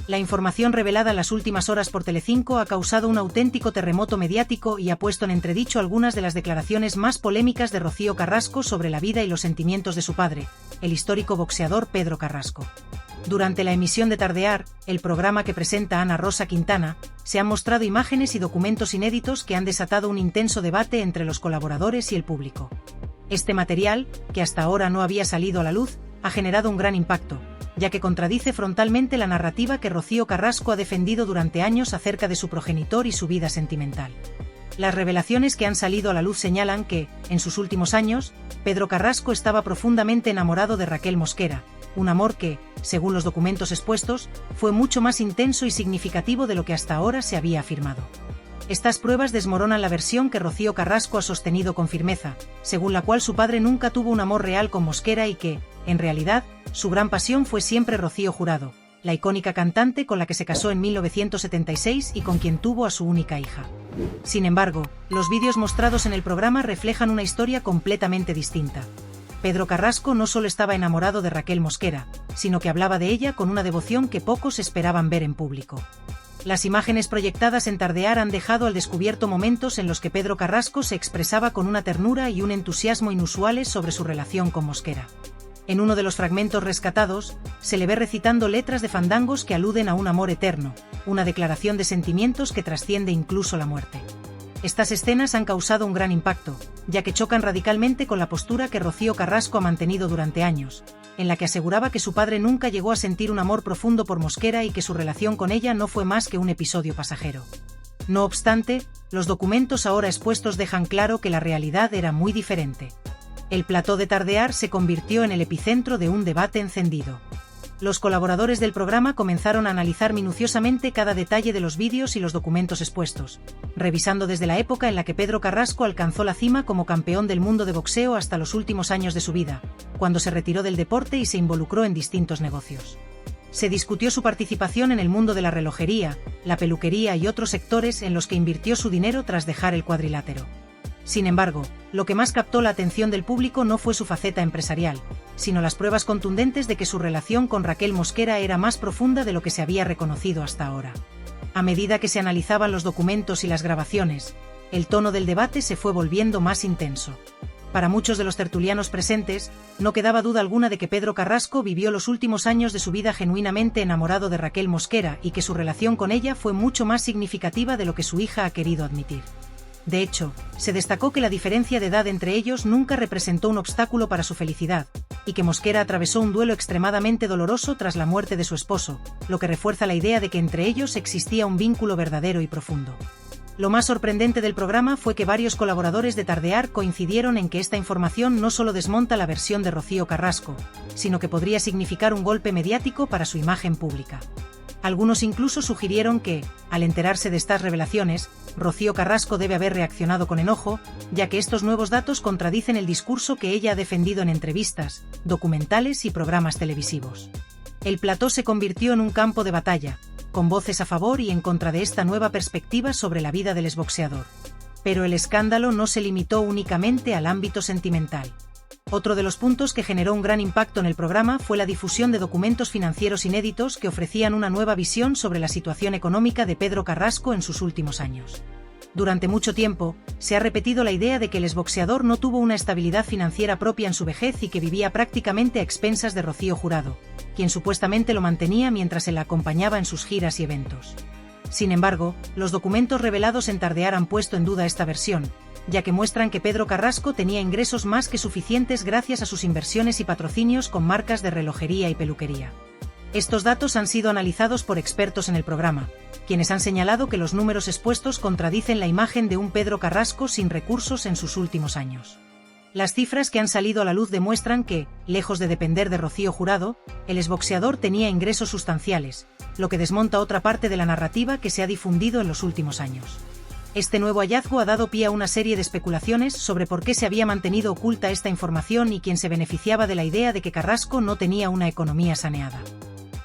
La información revelada en las últimas horas por Telecinco ha causado un auténtico terremoto mediático y ha puesto en entredicho algunas de las declaraciones más polémicas de Rocío Carrasco sobre la vida y los sentimientos de su padre, el histórico boxeador Pedro Carrasco. Durante la emisión de Tardear, el programa que presenta Ana Rosa Quintana, se han mostrado imágenes y documentos inéditos que han desatado un intenso debate entre los colaboradores y el público. Este material, que hasta ahora no había salido a la luz, ha generado un gran impacto, ya que contradice frontalmente la narrativa que Rocío Carrasco ha defendido durante años acerca de su progenitor y su vida sentimental. Las revelaciones que han salido a la luz señalan que, en sus últimos años, Pedro Carrasco estaba profundamente enamorado de Raquel Mosquera, un amor que, según los documentos expuestos, fue mucho más intenso y significativo de lo que hasta ahora se había afirmado. Estas pruebas desmoronan la versión que Rocío Carrasco ha sostenido con firmeza, según la cual su padre nunca tuvo un amor real con Mosquera y que, en realidad, su gran pasión fue siempre Rocío Jurado, la icónica cantante con la que se casó en 1976 y con quien tuvo a su única hija. Sin embargo, los vídeos mostrados en el programa reflejan una historia completamente distinta. Pedro Carrasco no solo estaba enamorado de Raquel Mosquera, sino que hablaba de ella con una devoción que pocos esperaban ver en público. Las imágenes proyectadas en Tardear han dejado al descubierto momentos en los que Pedro Carrasco se expresaba con una ternura y un entusiasmo inusuales sobre su relación con Mosquera. En uno de los fragmentos rescatados, se le ve recitando letras de fandangos que aluden a un amor eterno, una declaración de sentimientos que trasciende incluso la muerte. Estas escenas han causado un gran impacto, ya que chocan radicalmente con la postura que Rocío Carrasco ha mantenido durante años, en la que aseguraba que su padre nunca llegó a sentir un amor profundo por Mosquera y que su relación con ella no fue más que un episodio pasajero. No obstante, los documentos ahora expuestos dejan claro que la realidad era muy diferente. El plató de Tardear se convirtió en el epicentro de un debate encendido. Los colaboradores del programa comenzaron a analizar minuciosamente cada detalle de los vídeos y los documentos expuestos, revisando desde la época en la que Pedro Carrasco alcanzó la cima como campeón del mundo de boxeo hasta los últimos años de su vida, cuando se retiró del deporte y se involucró en distintos negocios. Se discutió su participación en el mundo de la relojería, la peluquería y otros sectores en los que invirtió su dinero tras dejar el cuadrilátero. Sin embargo, lo que más captó la atención del público no fue su faceta empresarial, sino las pruebas contundentes de que su relación con Raquel Mosquera era más profunda de lo que se había reconocido hasta ahora. A medida que se analizaban los documentos y las grabaciones, el tono del debate se fue volviendo más intenso. Para muchos de los tertulianos presentes, no quedaba duda alguna de que Pedro Carrasco vivió los últimos años de su vida genuinamente enamorado de Raquel Mosquera y que su relación con ella fue mucho más significativa de lo que su hija ha querido admitir. De hecho, se destacó que la diferencia de edad entre ellos nunca representó un obstáculo para su felicidad, y que Mosquera atravesó un duelo extremadamente doloroso tras la muerte de su esposo, lo que refuerza la idea de que entre ellos existía un vínculo verdadero y profundo. Lo más sorprendente del programa fue que varios colaboradores de Tardear coincidieron en que esta información no solo desmonta la versión de Rocío Carrasco, sino que podría significar un golpe mediático para su imagen pública. Algunos incluso sugirieron que, al enterarse de estas revelaciones, Rocío Carrasco debe haber reaccionado con enojo, ya que estos nuevos datos contradicen el discurso que ella ha defendido en entrevistas, documentales y programas televisivos. El plató se convirtió en un campo de batalla, con voces a favor y en contra de esta nueva perspectiva sobre la vida del exboxeador. Pero el escándalo no se limitó únicamente al ámbito sentimental. Otro de los puntos que generó un gran impacto en el programa fue la difusión de documentos financieros inéditos que ofrecían una nueva visión sobre la situación económica de Pedro Carrasco en sus últimos años. Durante mucho tiempo, se ha repetido la idea de que el exboxeador no tuvo una estabilidad financiera propia en su vejez y que vivía prácticamente a expensas de Rocío Jurado, quien supuestamente lo mantenía mientras él la acompañaba en sus giras y eventos. Sin embargo, los documentos revelados en Tardear han puesto en duda esta versión, ya que muestran que Pedro Carrasco tenía ingresos más que suficientes gracias a sus inversiones y patrocinios con marcas de relojería y peluquería. Estos datos han sido analizados por expertos en el programa, quienes han señalado que los números expuestos contradicen la imagen de un Pedro Carrasco sin recursos en sus últimos años. Las cifras que han salido a la luz demuestran que, lejos de depender de Rocío Jurado, el exboxeador tenía ingresos sustanciales, lo que desmonta otra parte de la narrativa que se ha difundido en los últimos años. Este nuevo hallazgo ha dado pie a una serie de especulaciones sobre por qué se había mantenido oculta esta información y quién se beneficiaba de la idea de que Carrasco no tenía una economía saneada.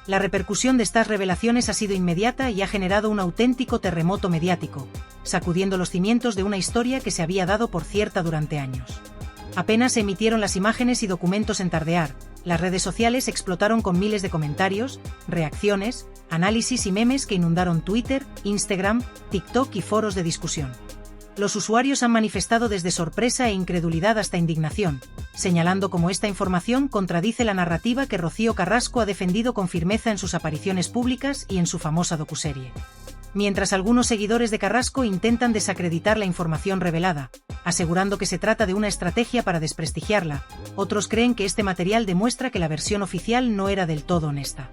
La repercusión de estas revelaciones ha sido inmediata y ha generado un auténtico terremoto mediático, sacudiendo los cimientos de una historia que se había dado por cierta durante años. Apenas se emitieron las imágenes y documentos en Tardear, Las redes sociales explotaron con miles de comentarios, reacciones, análisis y memes que inundaron Twitter, Instagram, TikTok y foros de discusión. Los usuarios han manifestado desde sorpresa e incredulidad hasta indignación, señalando cómo esta información contradice la narrativa que Rocío Carrasco ha defendido con firmeza en sus apariciones públicas y en su famosa docuserie. Mientras algunos seguidores de Carrasco intentan desacreditar la información revelada, asegurando que se trata de una estrategia para desprestigiarla, otros creen que este material demuestra que la versión oficial no era del todo honesta.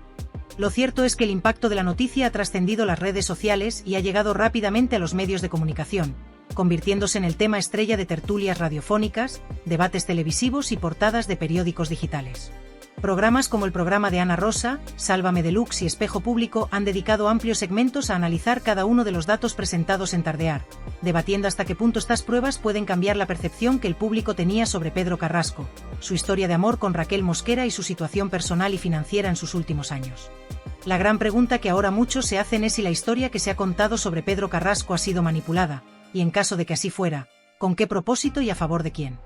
Lo cierto es que el impacto de la noticia ha trascendido las redes sociales y ha llegado rápidamente a los medios de comunicación, convirtiéndose en el tema estrella de tertulias radiofónicas, debates televisivos y portadas de periódicos digitales. Programas como el programa de Ana Rosa, Sálvame Deluxe y Espejo Público han dedicado amplios segmentos a analizar cada uno de los datos presentados en Tardear, debatiendo hasta qué punto estas pruebas pueden cambiar la percepción que el público tenía sobre Pedro Carrasco, su historia de amor con Raquel Mosquera y su situación personal y financiera en sus últimos años. La gran pregunta que ahora muchos se hacen es si la historia que se ha contado sobre Pedro Carrasco ha sido manipulada, y en caso de que así fuera, ¿con qué propósito y a favor de quién?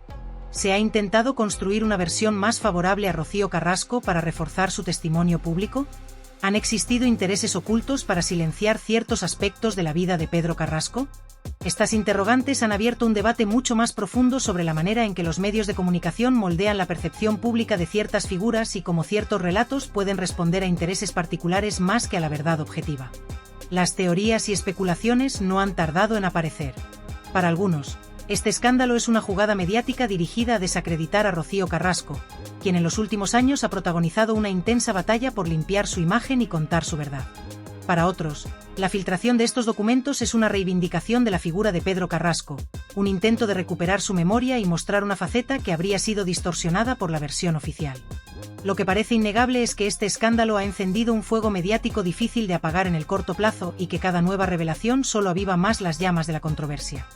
¿Se ha intentado construir una versión más favorable a Rocío Carrasco para reforzar su testimonio público? ¿Han existido intereses ocultos para silenciar ciertos aspectos de la vida de Pedro Carrasco? Estas interrogantes han abierto un debate mucho más profundo sobre la manera en que los medios de comunicación moldean la percepción pública de ciertas figuras y cómo ciertos relatos pueden responder a intereses particulares más que a la verdad objetiva. Las teorías y especulaciones no han tardado en aparecer. Para algunos, este escándalo es una jugada mediática dirigida a desacreditar a Rocío Carrasco, quien en los últimos años ha protagonizado una intensa batalla por limpiar su imagen y contar su verdad. Para otros, la filtración de estos documentos es una reivindicación de la figura de Pedro Carrasco, un intento de recuperar su memoria y mostrar una faceta que habría sido distorsionada por la versión oficial. Lo que parece innegable es que este escándalo ha encendido un fuego mediático difícil de apagar en el corto plazo y que cada nueva revelación solo aviva más las llamas de la controversia.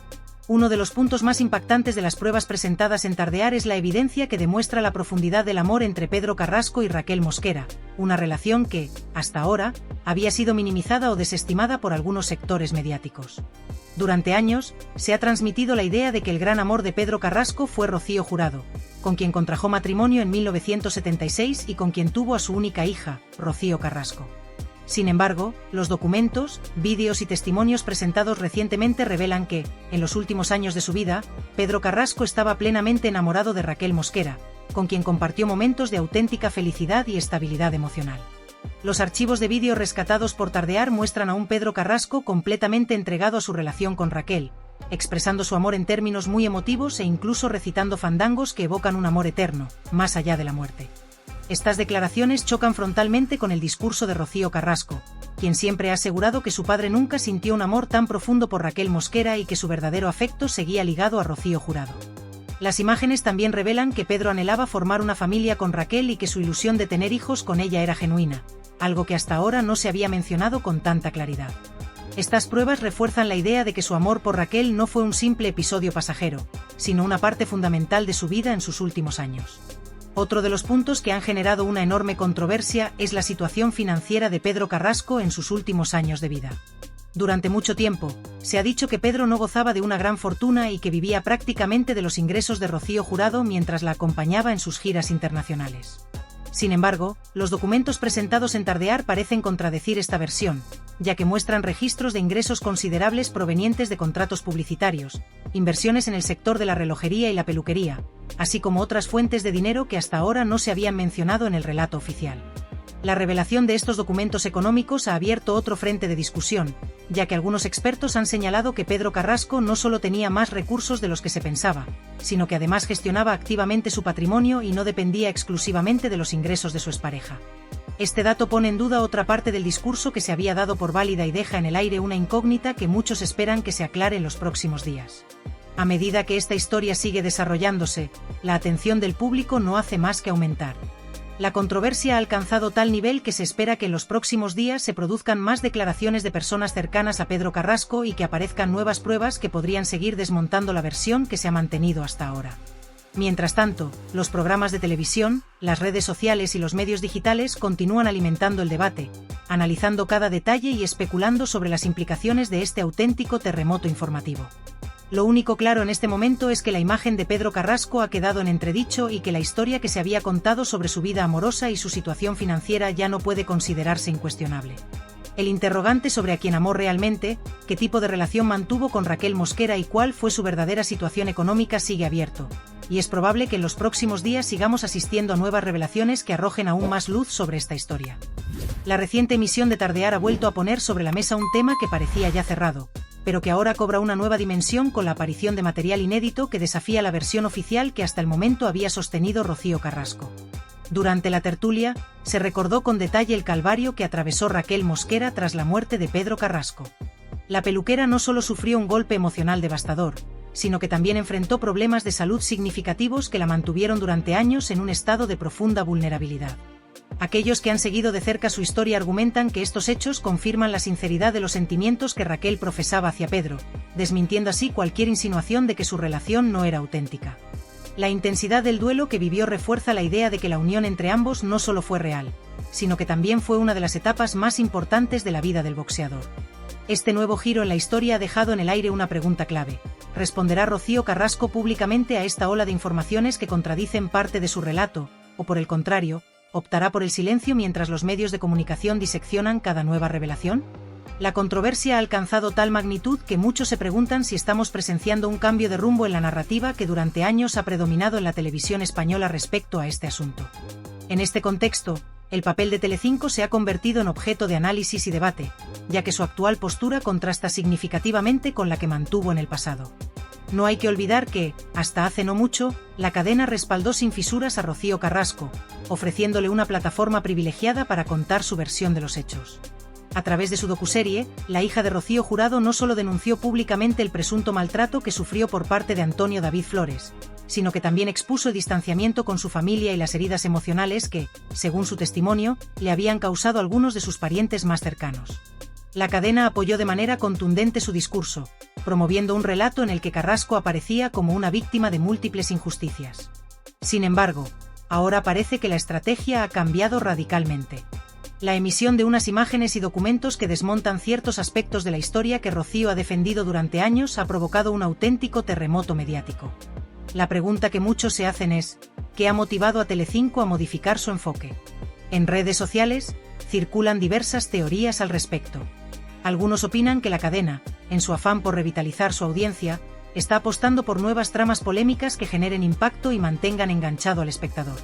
Uno de los puntos más impactantes de las pruebas presentadas en Tardear es la evidencia que demuestra la profundidad del amor entre Pedro Carrasco y Raquel Mosquera, una relación que, hasta ahora, había sido minimizada o desestimada por algunos sectores mediáticos. Durante años, se ha transmitido la idea de que el gran amor de Pedro Carrasco fue Rocío Jurado, con quien contrajo matrimonio en 1976 y con quien tuvo a su única hija, Rocío Carrasco. Sin embargo, los documentos, vídeos y testimonios presentados recientemente revelan que, en los últimos años de su vida, Pedro Carrasco estaba plenamente enamorado de Raquel Mosquera, con quien compartió momentos de auténtica felicidad y estabilidad emocional. Los archivos de vídeo rescatados por Tardear muestran a un Pedro Carrasco completamente entregado a su relación con Raquel, expresando su amor en términos muy emotivos e incluso recitando fandangos que evocan un amor eterno, más allá de la muerte. Estas declaraciones chocan frontalmente con el discurso de Rocío Carrasco, quien siempre ha asegurado que su padre nunca sintió un amor tan profundo por Raquel Mosquera y que su verdadero afecto seguía ligado a Rocío Jurado. Las imágenes también revelan que Pedro anhelaba formar una familia con Raquel y que su ilusión de tener hijos con ella era genuina, algo que hasta ahora no se había mencionado con tanta claridad. Estas pruebas refuerzan la idea de que su amor por Raquel no fue un simple episodio pasajero, sino una parte fundamental de su vida en sus últimos años. Otro de los puntos que han generado una enorme controversia es la situación financiera de Pedro Carrasco en sus últimos años de vida. Durante mucho tiempo, se ha dicho que Pedro no gozaba de una gran fortuna y que vivía prácticamente de los ingresos de Rocío Jurado mientras la acompañaba en sus giras internacionales. Sin embargo, los documentos presentados en Tardear parecen contradecir esta versión, ya que muestran registros de ingresos considerables provenientes de contratos publicitarios, inversiones en el sector de la relojería y la peluquería, así como otras fuentes de dinero que hasta ahora no se habían mencionado en el relato oficial. La revelación de estos documentos económicos ha abierto otro frente de discusión, ya que algunos expertos han señalado que Pedro Carrasco no solo tenía más recursos de los que se pensaba, sino que además gestionaba activamente su patrimonio y no dependía exclusivamente de los ingresos de su expareja. Este dato pone en duda otra parte del discurso que se había dado por válida y deja en el aire una incógnita que muchos esperan que se aclare en los próximos días. A medida que esta historia sigue desarrollándose, la atención del público no hace más que aumentar. La controversia ha alcanzado tal nivel que se espera que en los próximos días se produzcan más declaraciones de personas cercanas a Pedro Carrasco y que aparezcan nuevas pruebas que podrían seguir desmontando la versión que se ha mantenido hasta ahora. Mientras tanto, los programas de televisión, las redes sociales y los medios digitales continúan alimentando el debate, analizando cada detalle y especulando sobre las implicaciones de este auténtico terremoto informativo. Lo único claro en este momento es que la imagen de Pedro Carrasco ha quedado en entredicho y que la historia que se había contado sobre su vida amorosa y su situación financiera ya no puede considerarse incuestionable. El interrogante sobre a quién amó realmente, qué tipo de relación mantuvo con Raquel Mosquera y cuál fue su verdadera situación económica sigue abierto, y es probable que en los próximos días sigamos asistiendo a nuevas revelaciones que arrojen aún más luz sobre esta historia. La reciente emisión de Tardear ha vuelto a poner sobre la mesa un tema que parecía ya cerrado, pero que ahora cobra una nueva dimensión con la aparición de material inédito que desafía la versión oficial que hasta el momento había sostenido Rocío Carrasco. Durante la tertulia, se recordó con detalle el calvario que atravesó Raquel Mosquera tras la muerte de Pedro Carrasco. La peluquera no solo sufrió un golpe emocional devastador, sino que también enfrentó problemas de salud significativos que la mantuvieron durante años en un estado de profunda vulnerabilidad. Aquellos que han seguido de cerca su historia argumentan que estos hechos confirman la sinceridad de los sentimientos que Raquel profesaba hacia Pedro, desmintiendo así cualquier insinuación de que su relación no era auténtica. La intensidad del duelo que vivió refuerza la idea de que la unión entre ambos no solo fue real, sino que también fue una de las etapas más importantes de la vida del boxeador. Este nuevo giro en la historia ha dejado en el aire una pregunta clave. ¿Responderá Rocío Carrasco públicamente a esta ola de informaciones que contradicen parte de su relato, o por el contrario, optará por el silencio mientras los medios de comunicación diseccionan cada nueva revelación? La controversia ha alcanzado tal magnitud que muchos se preguntan si estamos presenciando un cambio de rumbo en la narrativa que durante años ha predominado en la televisión española respecto a este asunto. En este contexto, el papel de Telecinco se ha convertido en objeto de análisis y debate, ya que su actual postura contrasta significativamente con la que mantuvo en el pasado. No hay que olvidar que, hasta hace no mucho, la cadena respaldó sin fisuras a Rocío Carrasco, ofreciéndole una plataforma privilegiada para contar su versión de los hechos. A través de su docuserie, la hija de Rocío Jurado no solo denunció públicamente el presunto maltrato que sufrió por parte de Antonio David Flores, sino que también expuso el distanciamiento con su familia y las heridas emocionales que, según su testimonio, le habían causado algunos de sus parientes más cercanos. La cadena apoyó de manera contundente su discurso, promoviendo un relato en el que Carrasco aparecía como una víctima de múltiples injusticias. Sin embargo, ahora parece que la estrategia ha cambiado radicalmente. La emisión de unas imágenes y documentos que desmontan ciertos aspectos de la historia que Rocío ha defendido durante años ha provocado un auténtico terremoto mediático. La pregunta que muchos se hacen es, ¿qué ha motivado a Telecinco a modificar su enfoque? En redes sociales, circulan diversas teorías al respecto. Algunos opinan que la cadena, en su afán por revitalizar su audiencia, está apostando por nuevas tramas polémicas que generen impacto y mantengan enganchado al espectador.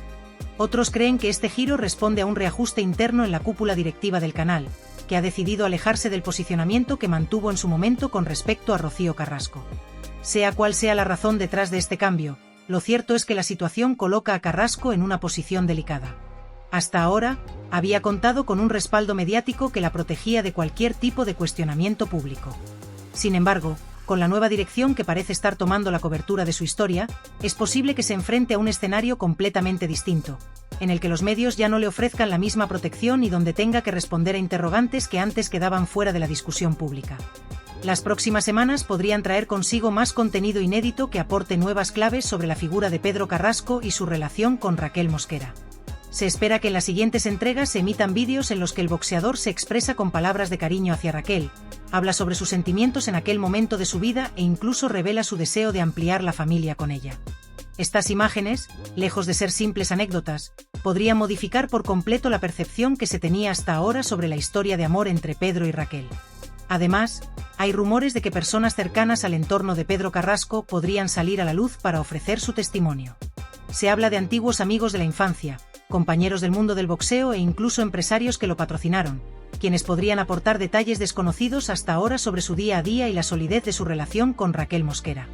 Otros creen que este giro responde a un reajuste interno en la cúpula directiva del canal, que ha decidido alejarse del posicionamiento que mantuvo en su momento con respecto a Rocío Carrasco. Sea cual sea la razón detrás de este cambio, lo cierto es que la situación coloca a Carrasco en una posición delicada. Hasta ahora, había contado con un respaldo mediático que la protegía de cualquier tipo de cuestionamiento público. Sin embargo, con la nueva dirección que parece estar tomando la cobertura de su historia, es posible que se enfrente a un escenario completamente distinto, en el que los medios ya no le ofrezcan la misma protección y donde tenga que responder a interrogantes que antes quedaban fuera de la discusión pública. Las próximas semanas podrían traer consigo más contenido inédito que aporte nuevas claves sobre la figura de Pedro Carrasco y su relación con Raquel Mosquera. Se espera que en las siguientes entregas se emitan vídeos en los que el boxeador se expresa con palabras de cariño hacia Raquel, habla sobre sus sentimientos en aquel momento de su vida e incluso revela su deseo de ampliar la familia con ella. Estas imágenes, lejos de ser simples anécdotas, podrían modificar por completo la percepción que se tenía hasta ahora sobre la historia de amor entre Pedro y Raquel. Además, hay rumores de que personas cercanas al entorno de Pedro Carrasco podrían salir a la luz para ofrecer su testimonio. Se habla de antiguos amigos de la infancia, compañeros del mundo del boxeo e incluso empresarios que lo patrocinaron, quienes podrían aportar detalles desconocidos hasta ahora sobre su día a día y la solidez de su relación con Raquel Mosquera.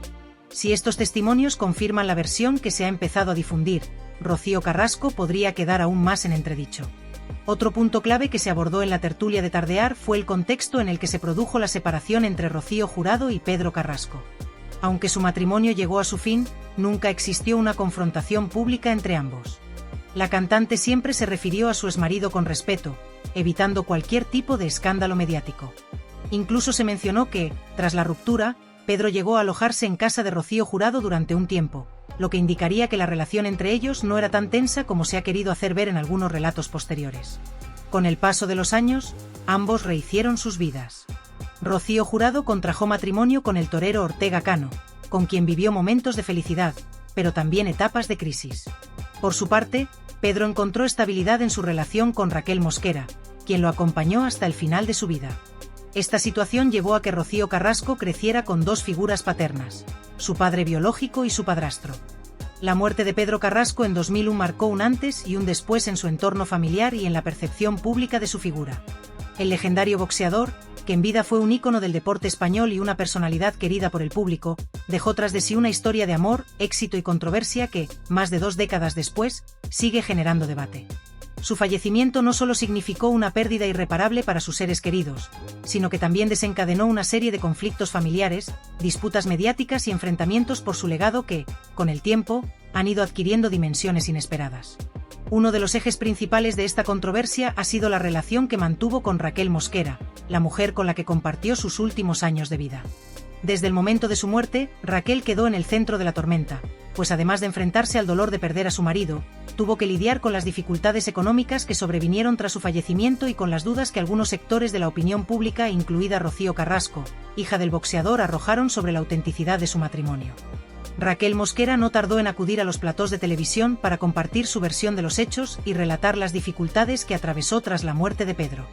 Si estos testimonios confirman la versión que se ha empezado a difundir, Rocío Carrasco podría quedar aún más en entredicho. Otro punto clave que se abordó en la tertulia de Tardear fue el contexto en el que se produjo la separación entre Rocío Jurado y Pedro Carrasco. Aunque su matrimonio llegó a su fin, nunca existió una confrontación pública entre ambos. La cantante siempre se refirió a su exmarido con respeto, evitando cualquier tipo de escándalo mediático. Incluso se mencionó que, tras la ruptura, Pedro llegó a alojarse en casa de Rocío Jurado durante un tiempo, lo que indicaría que la relación entre ellos no era tan tensa como se ha querido hacer ver en algunos relatos posteriores. Con el paso de los años, ambos rehicieron sus vidas. Rocío Jurado contrajo matrimonio con el torero Ortega Cano, con quien vivió momentos de felicidad, pero también etapas de crisis. Por su parte, Pedro encontró estabilidad en su relación con Raquel Mosquera, quien lo acompañó hasta el final de su vida. Esta situación llevó a que Rocío Carrasco creciera con dos figuras paternas, su padre biológico y su padrastro. La muerte de Pedro Carrasco en 2001 marcó un antes y un después en su entorno familiar y en la percepción pública de su figura. El legendario boxeador, que en vida fue un ícono del deporte español y una personalidad querida por el público, dejó tras de sí una historia de amor, éxito y controversia que, más de 2 décadas después, sigue generando debate. Su fallecimiento no solo significó una pérdida irreparable para sus seres queridos, sino que también desencadenó una serie de conflictos familiares, disputas mediáticas y enfrentamientos por su legado que, con el tiempo, han ido adquiriendo dimensiones inesperadas. Uno de los ejes principales de esta controversia ha sido la relación que mantuvo con Raquel Mosquera, la mujer con la que compartió sus últimos años de vida. Desde el momento de su muerte, Raquel quedó en el centro de la tormenta, pues además de enfrentarse al dolor de perder a su marido, tuvo que lidiar con las dificultades económicas que sobrevinieron tras su fallecimiento y con las dudas que algunos sectores de la opinión pública, incluida Rocío Carrasco, hija del boxeador, arrojaron sobre la autenticidad de su matrimonio. Raquel Mosquera no tardó en acudir a los platós de televisión para compartir su versión de los hechos y relatar las dificultades que atravesó tras la muerte de Pedro.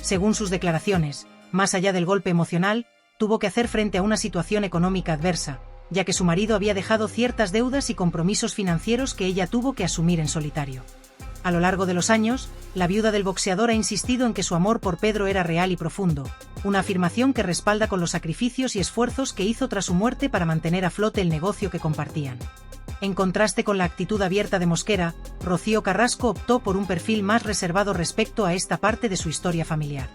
Según sus declaraciones, más allá del golpe emocional, tuvo que hacer frente a una situación económica adversa, ya que su marido había dejado ciertas deudas y compromisos financieros que ella tuvo que asumir en solitario. A lo largo de los años, la viuda del boxeador ha insistido en que su amor por Pedro era real y profundo, una afirmación que respalda con los sacrificios y esfuerzos que hizo tras su muerte para mantener a flote el negocio que compartían. En contraste con la actitud abierta de Mosquera, Rocío Carrasco optó por un perfil más reservado respecto a esta parte de su historia familiar.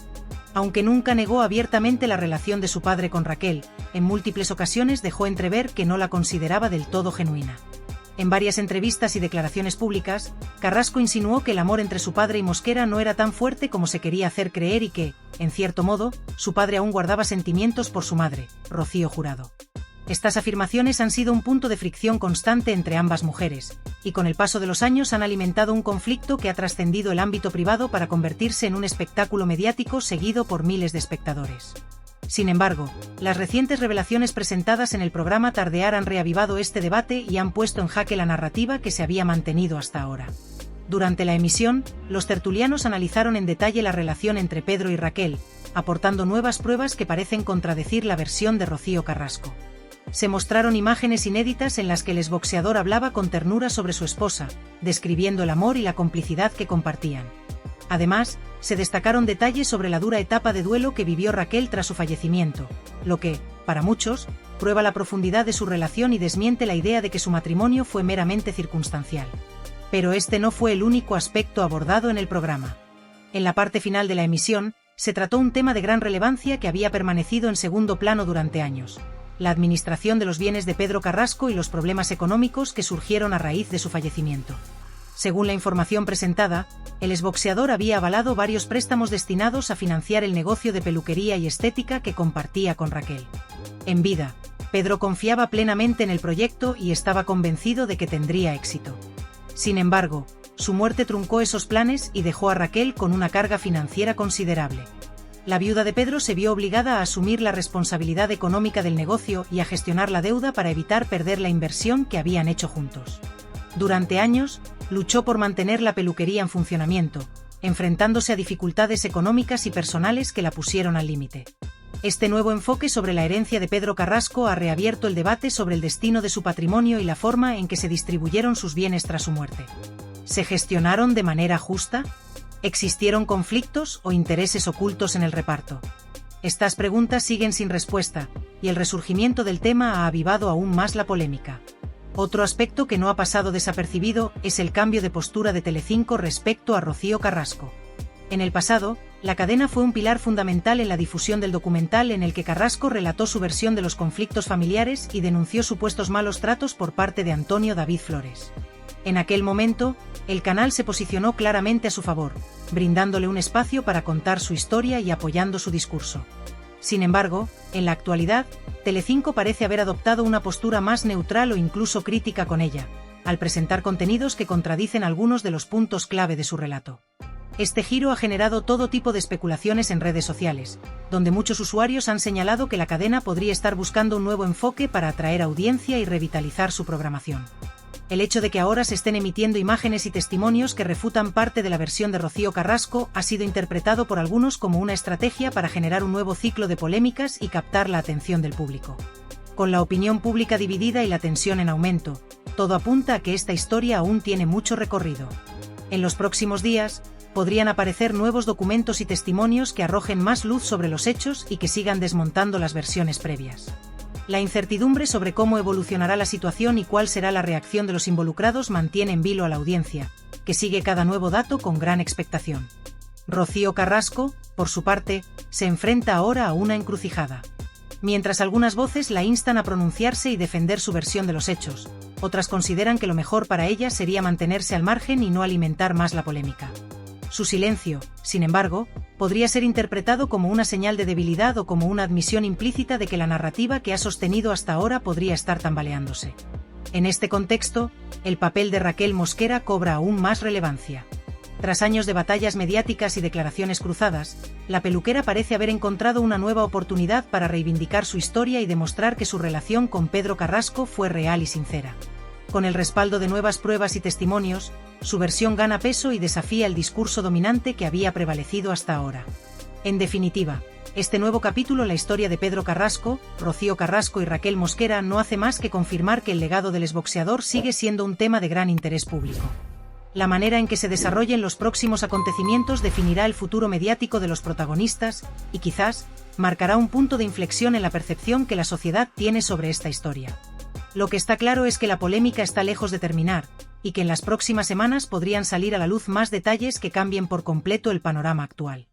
Aunque nunca negó abiertamente la relación de su padre con Raquel, en múltiples ocasiones dejó entrever que no la consideraba del todo genuina. En varias entrevistas y declaraciones públicas, Carrasco insinuó que el amor entre su padre y Mosquera no era tan fuerte como se quería hacer creer y que, en cierto modo, su padre aún guardaba sentimientos por su madre, Rocío Jurado. Estas afirmaciones han sido un punto de fricción constante entre ambas mujeres, y con el paso de los años han alimentado un conflicto que ha trascendido el ámbito privado para convertirse en un espectáculo mediático seguido por miles de espectadores. Sin embargo, las recientes revelaciones presentadas en el programa Tardear han reavivado este debate y han puesto en jaque la narrativa que se había mantenido hasta ahora. Durante la emisión, los tertulianos analizaron en detalle la relación entre Pedro y Raquel, aportando nuevas pruebas que parecen contradecir la versión de Rocío Carrasco. Se mostraron imágenes inéditas en las que el exboxeador hablaba con ternura sobre su esposa, describiendo el amor y la complicidad que compartían. Además, se destacaron detalles sobre la dura etapa de duelo que vivió Raquel tras su fallecimiento, lo que, para muchos, prueba la profundidad de su relación y desmiente la idea de que su matrimonio fue meramente circunstancial. Pero este no fue el único aspecto abordado en el programa. En la parte final de la emisión, se trató un tema de gran relevancia que había permanecido en segundo plano durante años: la administración de los bienes de Pedro Carrasco y los problemas económicos que surgieron a raíz de su fallecimiento. Según la información presentada, el exboxeador había avalado varios préstamos destinados a financiar el negocio de peluquería y estética que compartía con Raquel. En vida, Pedro confiaba plenamente en el proyecto y estaba convencido de que tendría éxito. Sin embargo, su muerte truncó esos planes y dejó a Raquel con una carga financiera considerable. La viuda de Pedro se vio obligada a asumir la responsabilidad económica del negocio y a gestionar la deuda para evitar perder la inversión que habían hecho juntos. Durante años, luchó por mantener la peluquería en funcionamiento, enfrentándose a dificultades económicas y personales que la pusieron al límite. Este nuevo enfoque sobre la herencia de Pedro Carrasco ha reabierto el debate sobre el destino de su patrimonio y la forma en que se distribuyeron sus bienes tras su muerte. ¿Se gestionaron de manera justa? ¿Existieron conflictos o intereses ocultos en el reparto? Estas preguntas siguen sin respuesta, y el resurgimiento del tema ha avivado aún más la polémica. Otro aspecto que no ha pasado desapercibido es el cambio de postura de Telecinco respecto a Rocío Carrasco. En el pasado, la cadena fue un pilar fundamental en la difusión del documental en el que Carrasco relató su versión de los conflictos familiares y denunció supuestos malos tratos por parte de Antonio David Flores. En aquel momento, el canal se posicionó claramente a su favor, brindándole un espacio para contar su historia y apoyando su discurso. Sin embargo, en la actualidad, Telecinco parece haber adoptado una postura más neutral o incluso crítica con ella, al presentar contenidos que contradicen algunos de los puntos clave de su relato. Este giro ha generado todo tipo de especulaciones en redes sociales, donde muchos usuarios han señalado que la cadena podría estar buscando un nuevo enfoque para atraer audiencia y revitalizar su programación. El hecho de que ahora se estén emitiendo imágenes y testimonios que refutan parte de la versión de Rocío Carrasco ha sido interpretado por algunos como una estrategia para generar un nuevo ciclo de polémicas y captar la atención del público. Con la opinión pública dividida y la tensión en aumento, todo apunta a que esta historia aún tiene mucho recorrido. En los próximos días, podrían aparecer nuevos documentos y testimonios que arrojen más luz sobre los hechos y que sigan desmontando las versiones previas. La incertidumbre sobre cómo evolucionará la situación y cuál será la reacción de los involucrados mantiene en vilo a la audiencia, que sigue cada nuevo dato con gran expectación. Rocío Carrasco, por su parte, se enfrenta ahora a una encrucijada. Mientras algunas voces la instan a pronunciarse y defender su versión de los hechos, otras consideran que lo mejor para ella sería mantenerse al margen y no alimentar más la polémica. Su silencio, sin embargo, podría ser interpretado como una señal de debilidad o como una admisión implícita de que la narrativa que ha sostenido hasta ahora podría estar tambaleándose. En este contexto, el papel de Raquel Mosquera cobra aún más relevancia. Tras años de batallas mediáticas y declaraciones cruzadas, la peluquera parece haber encontrado una nueva oportunidad para reivindicar su historia y demostrar que su relación con Pedro Carrasco fue real y sincera. Con el respaldo de nuevas pruebas y testimonios, su versión gana peso y desafía el discurso dominante que había prevalecido hasta ahora. En definitiva, este nuevo capítulo, la historia de Pedro Carrasco, Rocío Carrasco y Raquel Mosquera, no hace más que confirmar que el legado del exboxeador sigue siendo un tema de gran interés público. La manera en que se desarrollen los próximos acontecimientos definirá el futuro mediático de los protagonistas y quizás marcará un punto de inflexión en la percepción que la sociedad tiene sobre esta historia. Lo que está claro es que la polémica está lejos de terminar, y que en las próximas semanas podrían salir a la luz más detalles que cambien por completo el panorama actual.